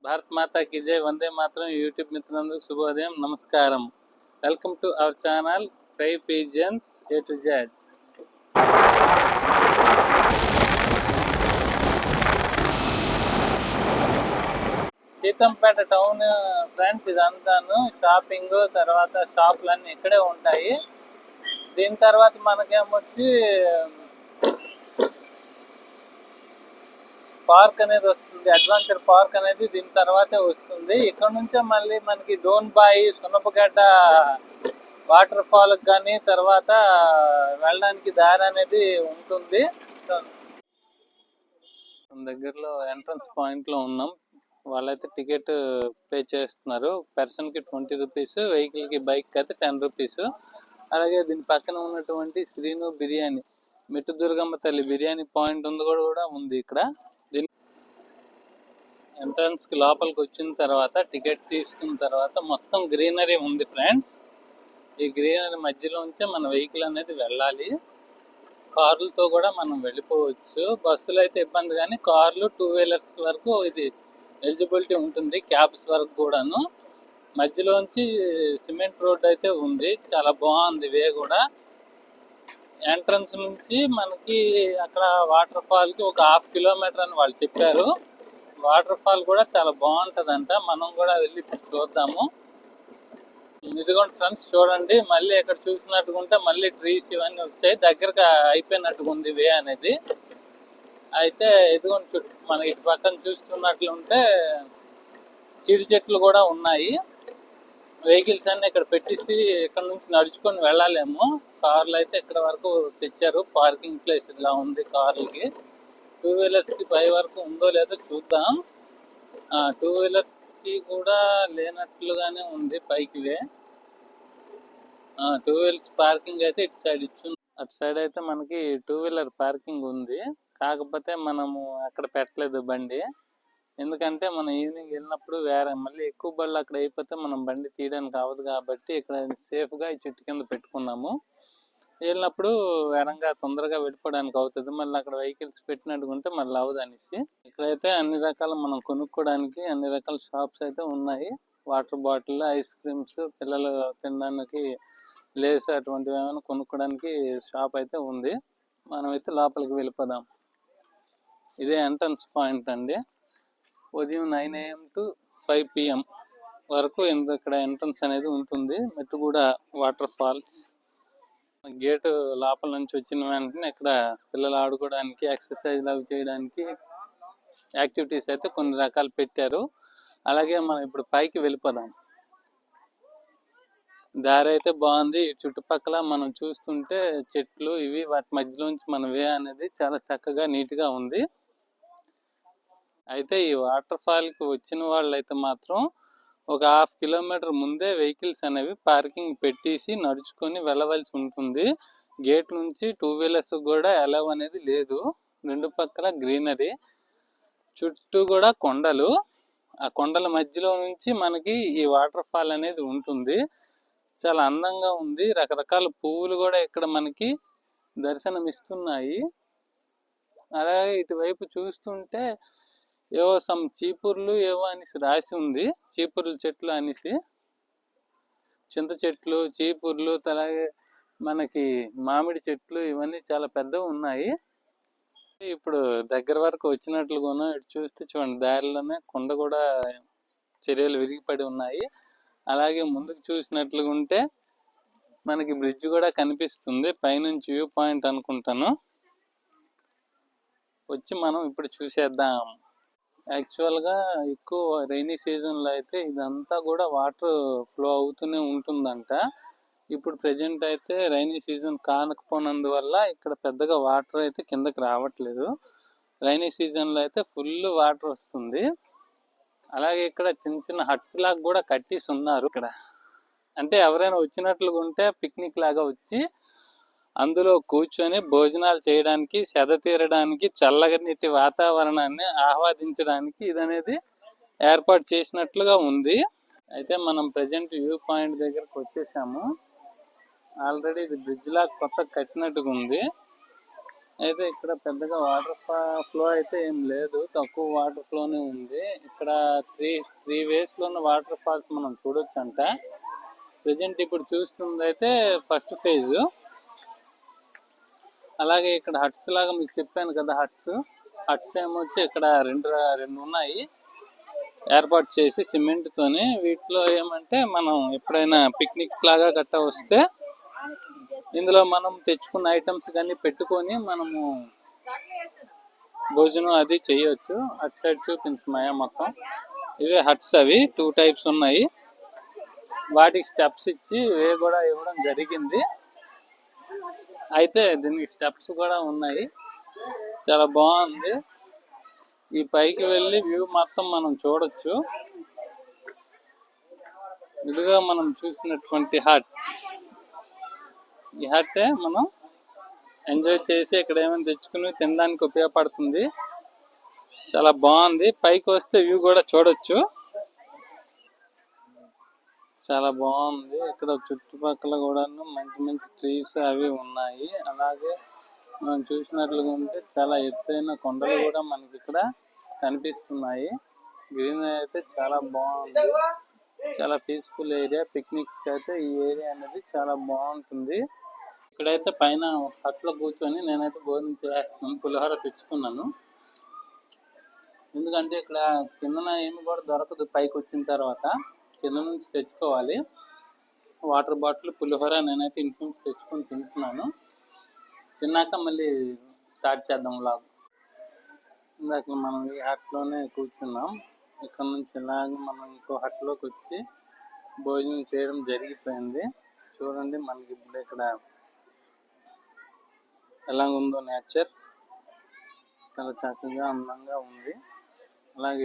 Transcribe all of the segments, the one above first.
భారత్ మాతా key జై. Vande Mataram. YouTube మిత్రులందరికీ శుభోదయం, నమస్కారం. Welcome to our channel fry pigeons A to Z. Seethampeta town friends, ఇదంతాను షాపింగ్, తర్వాత షాపులన్నీ ఇక్కడే ఉంటాయి. దీని తర్వాత మనకేమొచ్చి పార్క్ అనేది వస్తుంది, అడ్వెంచర్ పార్క్ అనేది దీని తర్వాతే వస్తుంది. ఇక్కడ నుంచే మళ్ళీ మనకి డోన్బాయి, సున్నపగడ్డ వాటర్ ఫాల్ కానీ తర్వాత వెళ్ళడానికి దారి అనేది ఉంటుంది. దగ్గరలో ఎంట్రన్స్ పాయింట్ లో ఉన్నాం. వాళ్ళైతే టికెట్ పే చేస్తున్నారు. పర్సన్ కి 20 రూపీస్, వెహికల్ కి బైక్ అయితే 10 రూపీస్. అలాగే దీని పక్కన ఉన్నటువంటి శ్రీను బిర్యానీ, మెట్టు దుర్గమ్మ తల్లి బిర్యానీ పాయింట్ కూడా ఉంది ఇక్కడ. ఎంట్రన్స్ కి లోపలికి వచ్చిన తర్వాత టికెట్ తీసుకున్న తర్వాత మొత్తం గ్రీనరీ ఉంది ఫ్రెండ్స్. ఈ గ్రీనరీ మధ్యలోంచే మన వెహికల్ అనేది వెళ్ళాలి. కార్లతో కూడా మనం వెళ్ళిపోవచ్చు. బస్సులు అయితే ఇబ్బంది, కానీ కార్లు, 2 వీలర్స్ వరకు ఇది ఎలిజిబిలిటీ ఉంటుంది, క్యాబ్స్ వరకు కూడాను. మధ్యలోంచి సిమెంట్ రోడ్ అయితే ఉంది, చాలా బాగుంది వే కూడా. ఎంట్రన్స్ నుంచి మనకి అక్కడ వాటర్ ఫాల్ కి ఒక 1/2 కిలోమీటర్ అని వాళ్ళు చెప్పారు. వాటర్ ఫాల్ కూడా చాలా బాగుంటదంట, మనం కూడా వెళ్ళి చూద్దాము. ఇదిగోండి ఫ్రెండ్స్, చూడండి, మళ్ళీ ఇక్కడ చూసినట్టుకుంటే మళ్ళీ ట్రీస్ ఇవన్నీ వచ్చాయి, దగ్గరకు అయిపోయినట్టుగా ఉంది వే అనేది. అయితే ఇదిగోండి మన ఇటు పక్కన చూస్తున్నట్లుంటే చిడి చెట్లు కూడా ఉన్నాయి. వెహికల్స్ అన్ని ఇక్కడ పెట్టేసి ఇక్కడ నుంచి నడుచుకొని వెళ్ళాలేమో. కార్లు అయితే ఇక్కడ వరకు తెచ్చారు, పార్కింగ్ ప్లేస్ ఇలా ఉంది కార్లకి. 2 వీలర్స్ కి పై వరకు ఉందో లేదో చూద్దాం. 2 వీలర్స్ కి కూడా లేనట్లుగానే ఉంది పైకి వే. 2 వీలర్స్ పార్కింగ్ అయితే ఇటు సైడ్ అటు సైడ్ అయితే మనకి 2 వీలర్ పార్కింగ్ ఉంది, కాకపోతే మనము అక్కడ పెట్టలేదు బండి. ఎందుకంటే మనం ఈవినింగ్ వెళ్ళినప్పుడు వేరే మళ్ళీ ఎక్కువ బళ్ళు అక్కడ అయిపోతే మనం బండి తీయడానికి అవ్వదు, కాబట్టి ఇక్కడ సేఫ్గా ఈ చెట్టు కింద పెట్టుకున్నాము. వెళ్ళినప్పుడు వేరంగా తొందరగా వెళ్ళిపోవడానికి అవుతుంది, మళ్ళీ అక్కడ వెహికల్స్ పెట్టినట్టుకుంటే మళ్ళీ అవ్వదు అనేసి. ఇక్కడైతే అన్ని రకాల మనం కొనుక్కోవడానికి అన్ని రకాల షాప్స్ అయితే ఉన్నాయి. వాటర్ బాటిల్, ఐస్ క్రీమ్స్, పిల్లలు తినడానికి లేస్ అటువంటివి ఏమైనా కొనుక్కోవడానికి షాప్ అయితే ఉంది. మనమైతే లోపలికి వెళ్ళిపోదాం. ఇదే ఎంట్రన్స్ పాయింట్ అండి. ఉదయం 9 AM to 5 PM వరకు ఇక్కడ ఎంట్రన్స్ అనేది ఉంటుంది. మెట్టుగూడ వాటర్ ఫాల్స్ గేటు లోపల నుంచి వచ్చిన వెంటనే ఇక్కడ పిల్లలు ఆడుకోవడానికి, ఎక్సర్సైజ్ అవి చేయడానికి యాక్టివిటీస్ అయితే కొన్ని రకాలు పెట్టారు. అలాగే మనం ఇప్పుడు పైకి వెళ్ళిపోదాం. దారి అయితే బాగుంది. చుట్టుపక్కల మనం చూస్తుంటే చెట్లు ఇవి, వాటి మధ్యలోంచి మన వే అనేది చాలా చక్కగా నీట్గా ఉంది. అయితే ఈ వాటర్ ఫాల్ కి వచ్చిన వాళ్ళు అయితే మాత్రం ఒక 1/2 కిలోమీటర్ ముందే వెహికల్స్ అనేవి పార్కింగ్ పెట్టేసి నడుచుకొని వెళ్ళవలసి ఉంటుంది. గేట్ నుంచి 2 వీలర్స్ కూడా అలౌ అనేది లేదు. రెండు పక్కల గ్రీనరీ, చుట్టూ కూడా కొండలు. ఆ కొండల మధ్యలో నుంచి మనకి ఈ వాటర్ ఫాల్ అనేది ఉంటుంది. చాలా అందంగా ఉంది. రకరకాల పువ్వులు కూడా ఇక్కడ మనకి దర్శనం ఇస్తున్నాయి. అలాగే ఇటువైపు చూస్తుంటే ఏవో సమ్ చీపుర్లు ఏవో అనేసి రాసి ఉంది, చీపుర్ల చెట్లు అనేసి. చింత చెట్లు, చీపుర్లు, అలాగే మనకి మామిడి చెట్లు ఇవన్నీ చాలా పెద్దవి ఉన్నాయి. ఇప్పుడు దగ్గర వరకు వచ్చినట్లుగా ఇటు చూస్తే చూడండి, దారిలోనే కొండ కూడా చర్యలు విరిగిపడి ఉన్నాయి. అలాగే ముందుకు చూసినట్లుగా ఉంటే మనకి బ్రిడ్జ్ కూడా కనిపిస్తుంది, పైనుంచి వ్యూ పాయింట్ అనుకుంటాను. వచ్చి మనం ఇప్పుడు చూసేద్దాం. యాక్చువల్గా ఎక్కువ రైనీ సీజన్లో అయితే ఇదంతా కూడా వాటర్ ఫ్లో అవుతూనే ఉంటుందంట. ఇప్పుడు ప్రెజెంట్ అయితే రైనీ సీజన్ కానకపోయినందువల్ల ఇక్కడ పెద్దగా వాటర్ అయితే కిందకి రావట్లేదు. రైనీ సీజన్లో అయితే ఫుల్ వాటర్ వస్తుంది. అలాగే ఇక్కడ చిన్న చిన్న హట్స్ లాగా కూడా కట్టేసి ఉన్నారు ఇక్కడ. అంటే ఎవరైనా వచ్చినట్లుగా ఉంటే పిక్నిక్ లాగా వచ్చి అందులో కూర్చొని భోజనాలు చేయడానికి, సెద తీరడానికి, చల్లటి వాతావరణాన్ని ఆహ్వాదించడానికి ఇదనేది ఏర్పాటు చేసినట్లుగా ఉంది. అయితే మనం ప్రజెంట్ వ్యూ పాయింట్ దగ్గరకు వచ్చేసాము. ఆల్రెడీ ఇది బ్రిడ్జ్ లాగా కొత్త కట్టినట్టుగా ఉంది. అయితే ఇక్కడ పెద్దగా వాటర్ ఫ్లో అయితే ఏం లేదు, తక్కువ వాటర్ ఫ్లోనే ఉంది. ఇక్కడ త్రీ త్రీ వేస్లో ఉన్న వాటర్ ఫాల్స్ మనం చూడొచ్చు అంట. ప్రజెంట్ ఇప్పుడు చూస్తుంది అయితే ఫస్ట్ ఫేజ్. అలాగే ఇక్కడ హట్స్ లాగా మీకు చెప్పాను కదా, హట్స్ ఏమొచ్చి ఇక్కడ రెండు రెండు ఉన్నాయి ఏర్పాటు చేసి సిమెంట్తోని. వీటిలో ఏమంటే మనం ఎప్పుడైనా పిక్నిక్ లాగా గట్టా వస్తే ఇందులో మనం తెచ్చుకున్న ఐటమ్స్ కానీ పెట్టుకొని మనము భోజనం అది చేయొచ్చు. అటు సైడ్ చూపించమయ్యా మొత్తం. ఇవే హట్స్, అవి 2 టైప్స్ ఉన్నాయి. వాటికి స్టెప్స్ ఇచ్చి వే కూడా ఇవ్వడం జరిగింది. అయితే దీనికి స్టెప్స్ కూడా ఉన్నాయి. చాలా బాగుంది. ఈ పైకి వెళ్ళి వ్యూ మొత్తం మనం చూడొచ్చు. ఇదిగా మనం చూసినటువంటి హట్, ఈ హట్టే మనం ఎంజాయ్ చేసి ఇక్కడ ఏమైనా తెచ్చుకుని తినడానికి ఉపయోగపడుతుంది. చాలా బాగుంది. పైకి వస్తే వ్యూ కూడా చూడొచ్చు. చాలా బాగుంది. ఇక్కడ చుట్టుపక్కల కూడా మంచి మంచి ట్రీస్ అవి ఉన్నాయి. అలాగే మనం చూసినట్లుగా ఉంటే చాలా ఎత్తైన కొండలు కూడా మనకి ఇక్కడ కనిపిస్తున్నాయి. గ్రీనరీ అయితే చాలా బాగుంది. చాలా పీస్ఫుల్ ఏరియా. పిక్నిక్స్ కి అయితే ఈ ఏరియా అనేది చాలా బాగుంటుంది. ఇక్కడైతే పైన హట్లో కూర్చొని నేనైతే భోజనం చేస్తున్నాను. పులిహోర తెచ్చుకున్నాను. ఎందుకంటే ఇక్కడ కిందన ఏమి కూడా దొరకదు. పైకి వచ్చిన తర్వాత కింద నుంచి తెచ్చుకోవాలి. వాటర్ బాటిల్, పులిహోర నేనైతే ఇంటి నుంచి తెచ్చుకొని తింటున్నాను. తిన్నాక మళ్ళీ స్టార్ట్ చేద్దాం వ్లాగ్. ఇందాక మనం ఈ హట్లోనే కూర్చున్నాం. ఇక్కడ నుంచి ఇలాగ మనం ఇంకో హట్లోకి వచ్చి భోజనం చేయడం జరిగిపోయింది. చూడండి మనకి ఇప్పుడు ఇక్కడ ఎలా ఉందో నేచర్. చాలా చక్కగా అందంగా ఉంది. అలాగే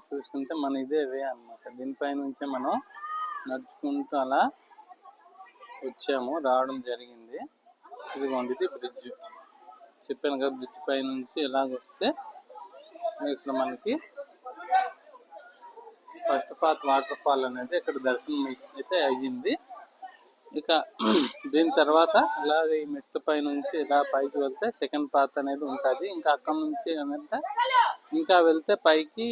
చూస్తుంటే మన ఇదే వే అన్నమాట. దీనిపై నుంచే మనం నడుచుకుంటూ అలా రావడం జరిగింది. ఇదిగోండి, ఇది బ్రిడ్జ్. చెప్పాను కదా, బ్రిడ్జ్ పై నుంచి ఇలాగ వస్తే ఇక్కడ మనకి ఫస్ట్ పాత్ వాటర్ ఫాల్ అనేది ఇక్కడ దర్శనం అయితే అయ్యింది. ఇక దీని తర్వాత ఇలాగ ఈ మెట్ల పై నుంచి ఇలా పైకి వెళ్తే సెకండ్ పాత్ అనేది ఉంటుంది. ఇంకా అక్కడ నుంచి ఏమంటే ఇంకా వెళ్తే పైకి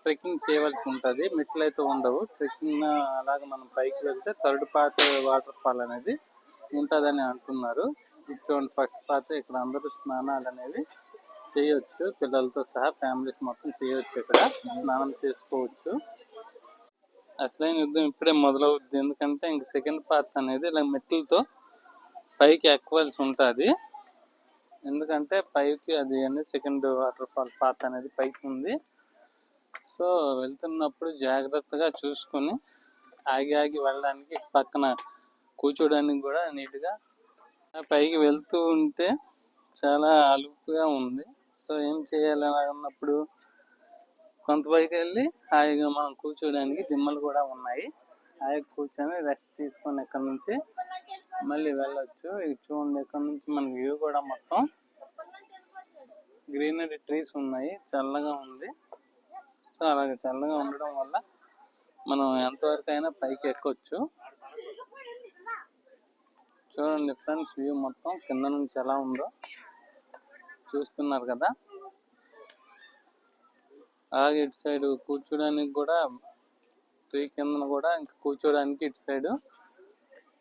ట్రెక్కింగ్ చేయవలసి ఉంటుంది. మెట్లు అయితే ఉండవు. ట్రెక్కింగ్ అలాగే మనం పైకి వెళ్తే థర్డ్ పాత్ వాటర్ ఫాల్ అనేది ఉంటుందని అంటున్నారు. చూడండి, ఫస్ట్ పాత్. ఇక్కడ అందరూ స్నానాలు అనేవి చేయొచ్చు. పిల్లలతో సహా ఫ్యామిలీస్ మొత్తం చేయొచ్చు. ఇక్కడ స్నానం చేసుకోవచ్చు. అసలైన యుద్ధం ఇప్పుడే మొదలవుద్ది. ఎందుకంటే ఇంక సెకండ్ పాత్ అనేది ఇలా మెట్లతో పైకి ఎక్కవలసి ఉంటుంది. ఎందుకంటే పైకి అది అనేది సెకండ్ వాటర్ ఫాల్ పాత్ అనేది పైకి ఉంది. సో వెళ్తున్నప్పుడు జాగ్రత్తగా చూసుకొని ఆగి వెళ్ళడానికి, పక్కన కూర్చోడానికి కూడా నీట్గా. పైకి వెళ్తూ ఉంటే చాలా అలుపుగా ఉంది. సో ఏం చేయాలి అన్నప్పుడు కొంత పైకి వెళ్ళి హాయిగా మనం కూర్చోడానికి దిమ్మలు కూడా ఉన్నాయి. హాయిగా కూర్చొని రెస్ట్ తీసుకొని ఇక్కడ నుంచి మళ్ళీ వెళ్ళొచ్చు. ఇది చూడండి, ఇక్కడ నుంచి మన వ్యూ కూడా మొత్తం గ్రీనరీ ట్రీస్ ఉన్నాయి. చల్లగా ఉంది. సో అలాగే చల్లగా ఉండడం వల్ల మనం ఎంతవరకు అయినా పైకి ఎక్కొచ్చు. చూడండి ఫ్రెండ్స్, వ్యూ మొత్తం కింద నుంచి ఎలా ఉందో చూస్తున్నారు కదా. అలాగే ఇటు సైడ్ కూర్చోడానికి కూడా ట్రీ కింద కూడా ఇంకా కూర్చోడానికి ఇటు సైడ్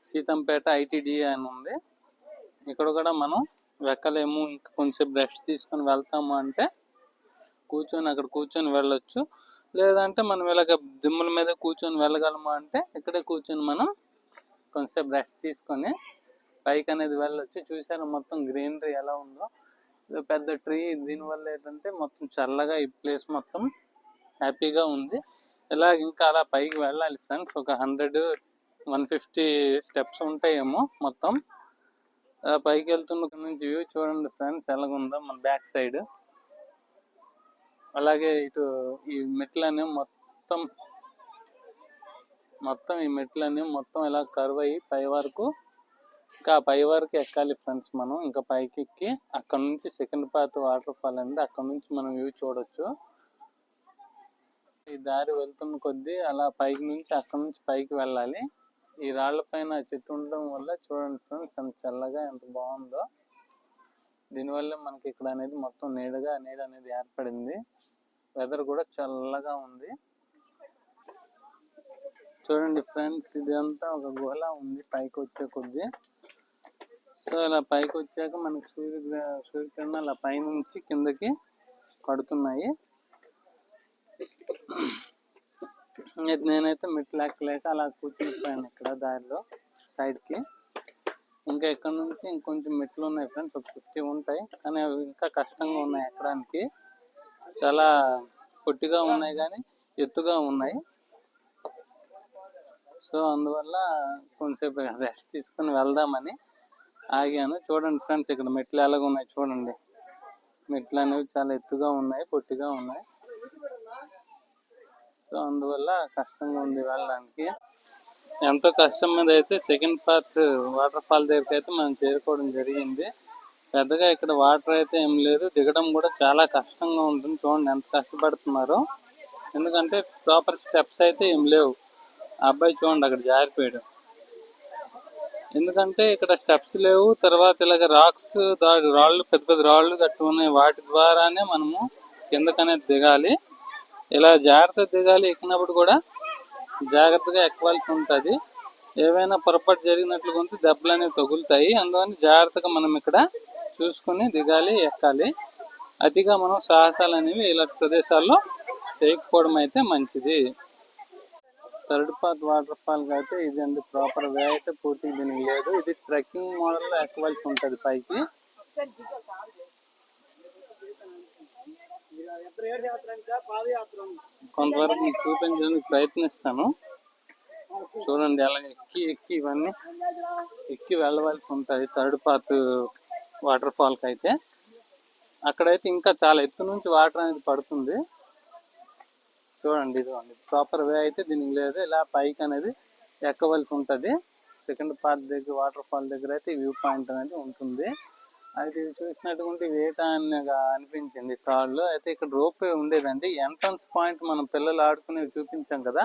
సీతంపేట ఐటీడీ అని ఉంది. ఇక్కడ కూడా మనం వెక్కలేము, ఇంకా కొంచెం రెస్ట్ తీసుకొని వెళ్తాము అంటే అక్కడ కూర్చొని వెళ్ళొచ్చు. లేదంటే మనం ఇలాగ దిమ్మల మీద కూర్చొని వెళ్ళగలము అంటే ఇక్కడే కూర్చొని మనం కొంచెంసేపు రెస్ట్ తీసుకొని పైకి అనేది వెళ్ళొచ్చు. చూసారా మొత్తం గ్రీనరీ ఎలా ఉందో. ఇది పెద్ద ట్రీ. దీనివల్ల ఏంటంటే మొత్తం చల్లగా ఈ ప్లేస్ మొత్తం హ్యాపీగా ఉంది. ఇలాగ ఇంకా అలా పైకి వెళ్ళాలి ఫ్రెండ్స్. ఒక 100-150 స్టెప్స్ ఉంటాయేమో మొత్తం. పైకి వెళ్తున్న నుంచి వ్యూ చూడండి ఫ్రెండ్స్ ఎలాగుందో మన బ్యాక్ సైడ్. అలాగే ఇటు ఈ మెట్లని మొత్తం ఈ మెట్లని మొత్తం ఇలా కర్వ్ అయ్యి పై వరకు, ఇంకా పై వరకు ఎక్కాలి ఫ్రెండ్స్ మనం. ఇంకా పైకి ఎక్కి అక్కడ నుంచి సెకండ్ పాత్ వాటర్ ఫాల్ అనేది అక్కడ నుంచి మనం వ్యూ చూడొచ్చు. ఈ దారి వెళ్తున్న కొద్దీ అలా పైకి నుంచి అక్కడ నుంచి పైకి వెళ్ళాలి. ఈ రాళ్ల పైన చెట్టు ఉండడం వల్ల చూడండి ఫ్రెండ్స్ ఎంత చల్లగా ఎంత బాగుందో. దీనివల్ల మనకి ఇక్కడ అనేది మొత్తం నీడ అనేది ఏర్పడింది. వెదర్ కూడా చల్లగా ఉంది. చూడండి ఫ్రెండ్స్, ఇదంతా ఒక గుహలా ఉంది పైకి వచ్చే కొద్దీ. సో ఇలా పైకి వచ్చాక మనకి సూర్యకిరణాలు అలా పైనుంచి కిందకి పడుతున్నాయి. నేనైతే మెట్లు ఎక్కలేక అలా కూర్చునిపోయాను ఇక్కడ దారిలో సైడ్కి. ఇంకా ఇక్కడ నుంచి ఇంకొంచెం మెట్లు ఉన్నాయి ఫ్రెండ్స్, ఒక 50 ఉంటాయి. కానీ అవి ఇంకా కష్టంగా ఉన్నాయి ఎక్కడానికి. చాలా పొట్టిగా ఉన్నాయి కానీ ఎత్తుగా ఉన్నాయి. సో అందువల్ల కొంచెంసేపు రెస్ట్ తీసుకుని వెళ్దామని ఆగాను. చూడండి ఫ్రెండ్స్, ఇక్కడ మెట్లు ఎలాగ ఉన్నాయి చూడండి. మెట్లు అనేవి చాలా ఎత్తుగా ఉన్నాయి, పొట్టిగా ఉన్నాయి. సో అందువల్ల కష్టంగా ఉంది వెళ్ళడానికి. ఎంతో కష్టం మీద అయితే సెకండ్ పార్ట్ వాటర్ ఫాల్ దగ్గరికి అయితే మనం చేరుకోవడం జరిగింది. పెద్దగా ఇక్కడ వాటర్ అయితే ఏం లేదు, దిగడం కూడా చాలా కష్టంగా ఉంటుంది. చూడండి ఎంత కష్టపడుతున్నారో, ఎందుకంటే ప్రాపర్ స్టెప్స్ అయితే ఏం లేవు. ఆ అబ్బాయి చూడండి అక్కడ జారిపోయాడు, ఎందుకంటే ఇక్కడ స్టెప్స్ లేవు. తర్వాత ఇలాగ రాక్స్ రాళ్ళు, పెద్ద పెద్ద రాళ్ళు కట్టి ఉన్నాయి, వాటి ద్వారానే మనము కిందకనేది దిగాలి. ఇలా జాగ్రత్తగా దిగాలి. ఎక్కినప్పుడు కూడా జాగ్రత్తగా ఎక్కవలసి ఉంటుంది. ఏవైనా పొరపాటు జరిగినట్లు కొంత దెబ్బలు అనేవి తగులుతాయి. అందువల్ల జాగ్రత్తగా మనం ఇక్కడ చూసుకుని దిగాలి, ఎక్కాలి. అతిగా మనం సాహసాలు అనేవి ఇలాంటి ప్రదేశాల్లో చేయకపోవడం అయితే మంచిది. థర్డ్ పార్ట్ వాటర్ ఫాల్ అయితే ఇదండి, ప్రాపర్ వే అయితే పూర్తిగా దీనికి లేదు. ఇది ట్రెక్కింగ్ మోడల్లో ఎక్కవలసి ఉంటుంది పైకి. కొంతవరకు మీకు చూపించడానికి ప్రయత్నిస్తాను. చూడండి అలా ఎక్కి ఇవన్నీ ఎక్కి వెళ్ళవలసి ఉంటుంది థర్డ్ పార్ట్ వాటర్ ఫాల్కి అయితే. అక్కడైతే ఇంకా చాలా ఎత్తు నుంచి వాటర్ అనేది పడుతుంది. చూడండి ఇదిగోండి, ప్రాపర్ వే అయితే దీనికి లేదు. ఇలా పైకి అనేది ఎక్కవలసి ఉంటుంది. సెకండ్ పార్ట్ దగ్గర వాటర్ ఫాల్ దగ్గర అయితే వ్యూ పాయింట్ అనేది ఉంటుంది. అయితే ఇది చూసినటువంటి వేటాగా అనిపించింది తాళ్ళు. అయితే ఇక్కడ రోప్ వే ఉండేదండి. ఎంట్రన్స్ పాయింట్ మనం పిల్లలు ఆడుకునేవి చూపించాం కదా,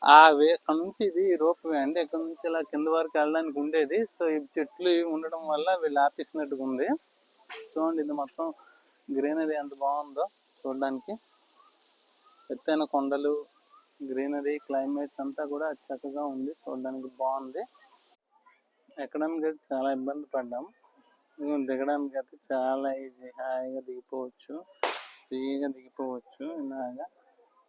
ఆ వే అక్కడ నుంచి ఇది రోప్ వే అండి. ఇక్కడ నుంచి ఇలా కింద వరకు వెళ్ళడానికి ఉండేది. సో ఈ చెట్లు ఉండడం వల్ల వీళ్ళు ఆపేసినట్టుగా ఉంది. చూడండి ఇది మొత్తం గ్రీనరీ ఎంత బాగుందో చూడడానికి. ఎత్తైన కొండలు, గ్రీనరీ, క్లైమేట్ అంతా కూడా చక్కగా ఉంది, చూడడానికి బాగుంది. ఎక్కడానికి అయితే చాలా ఇబ్బంది పడ్డాం. దిగడానికి అయితే చాలా ఈజీ, హాయిగా దిగిపోవచ్చు, ఫ్రీగా దిగిపోవచ్చు. ఇలాగా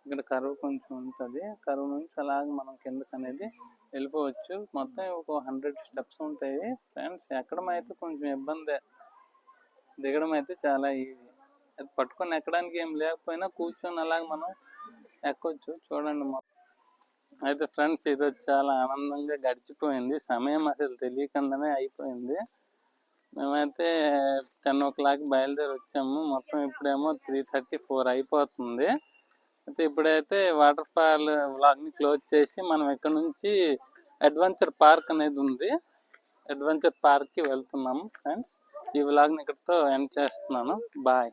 ఇక్కడ కరువు కొంచెం ఉంటుంది. కరువు నుంచి అలాగ మనం కిందకి అనేది వెళ్ళిపోవచ్చు. మొత్తం ఒక 100 స్టెప్స్ ఉంటాయి ఫ్రెండ్స్. ఎక్కడం అయితే కొంచెం ఇబ్బందే, దిగడం అయితే చాలా ఈజీ. అది పట్టుకొని ఎక్కడానికి ఏం లేకపోయినా కూర్చొని అలాగ మనం ఎక్కొచ్చు. చూడండి మొత్తం. అయితే ఫ్రెండ్స్ ఈరోజు చాలా ఆనందంగా గడిచిపోయింది. సమయం అసలు తెలియకుండానే అయిపోయింది. మేమైతే 10 o'clock బయలుదేరి వచ్చాము. మొత్తం ఇప్పుడేమో 3:30, 4 అయిపోతుంది. అయితే ఇప్పుడైతే వాటర్ ఫాల్ వ్లాగ్ని క్లోజ్ చేసి మనం ఇక్కడ నుంచి అడ్వెంచర్ పార్క్ అనేది ఉంది, అడ్వెంచర్ పార్క్కి వెళ్తున్నాము ఫ్రెండ్స్. ఈ వ్లాగ్ని ఇక్కడితో ఎండ్ చేస్తున్నాను. బాయ్.